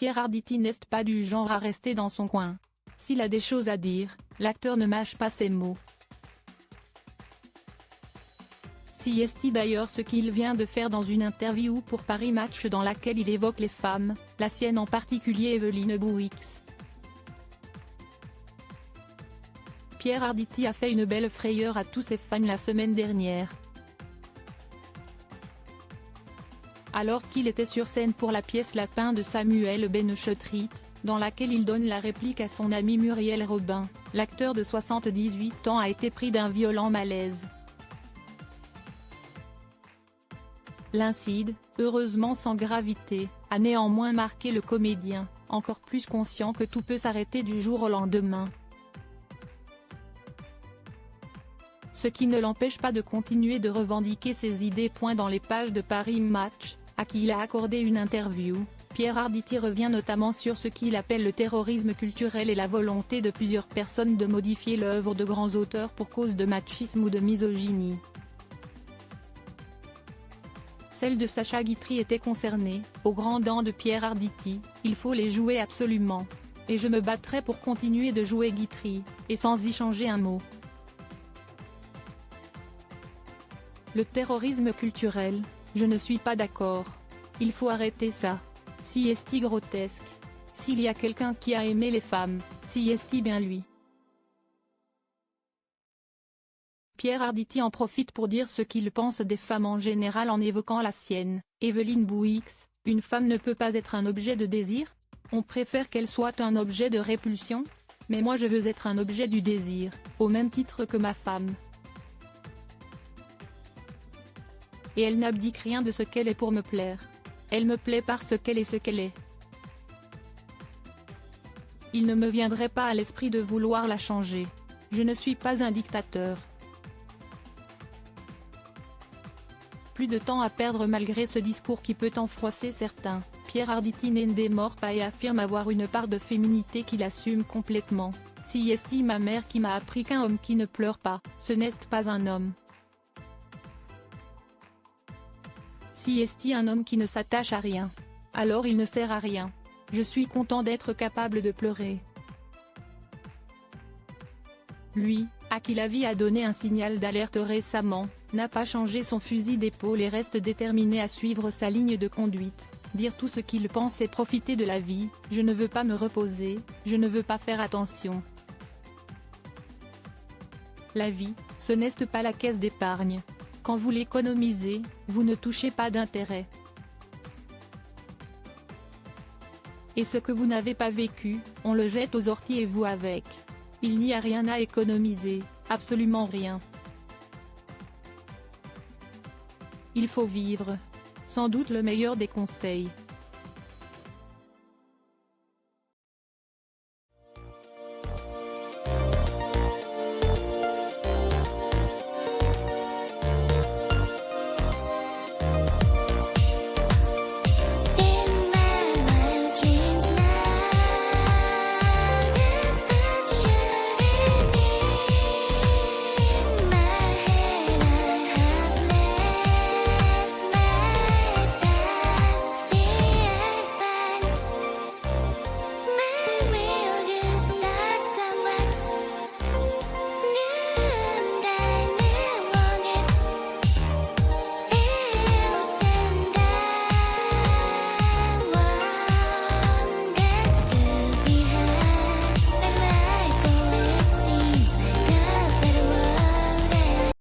Pierre Arditi n'est pas du genre à rester dans son coin. S'il a des choses à dire, l'acteur ne mâche pas ses mots. C'est d'ailleurs ce qu'il vient de faire dans une interview pour Paris Match dans laquelle il évoque les femmes, la sienne en particulier Evelyne Bouix. Pierre Arditi a fait une belle frayeur à tous ses fans la semaine dernière. Alors qu'il était sur scène pour la pièce Lapin de Samuel Benchetrit, dans laquelle il donne la réplique à son ami Muriel Robin, l'acteur de 78 ans a été pris d'un violent malaise. L'incide, heureusement sans gravité, a néanmoins marqué le comédien, encore plus conscient que tout peut s'arrêter du jour au lendemain. Ce qui ne l'empêche pas de continuer de revendiquer ses idées. Dans les pages de Paris Match, à qui il a accordé une interview, Pierre Arditi revient notamment sur ce qu'il appelle le terrorisme culturel et la volonté de plusieurs personnes de modifier l'œuvre de grands auteurs pour cause de machisme ou de misogynie. Celle de Sacha Guitry était concernée, aux grandes dents de Pierre Arditi, il faut les jouer absolument. Et je me battrai pour continuer de jouer Guitry, et sans y changer un mot. Le terrorisme culturel, je ne suis pas d'accord. Il faut arrêter ça. Si est grotesque. S'il y a quelqu'un qui a aimé les femmes, si est bien lui. Pierre Arditi en profite pour dire ce qu'il pense des femmes en général en évoquant la sienne. Evelyne Bouix, une femme ne peut pas être un objet de désir? On préfère qu'elle soit un objet de répulsion? Mais moi je veux être un objet du désir, au même titre que ma femme. Et elle n'abdique rien de ce qu'elle est pour me plaire. Elle me plaît parce qu'elle est ce qu'elle est. Il ne me viendrait pas à l'esprit de vouloir la changer. Je ne suis pas un dictateur. Plus de temps à perdre malgré ce discours qui peut en froisser certains, Pierre Arditi ne démord pas et affirme avoir une part de féminité qu'il assume complètement. Si est ma mère qui m'a appris qu'un homme qui ne pleure pas, ce n'est pas un homme. Si est un homme qui ne s'attache à rien, alors il ne sert à rien. Je suis content d'être capable de pleurer. Lui, à qui la vie a donné un signal d'alerte récemment, n'a pas changé son fusil d'épaule et reste déterminé à suivre sa ligne de conduite, dire tout ce qu'il pense et profiter de la vie. Je ne veux pas me reposer, je ne veux pas faire attention. La vie, ce n'est pas la caisse d'épargne. Quand vous l'économisez, vous ne touchez pas d'intérêt. Et ce que vous n'avez pas vécu, on le jette aux orties et vous avec. Il n'y a rien à économiser, absolument rien. Il faut vivre. Sans doute le meilleur des conseils.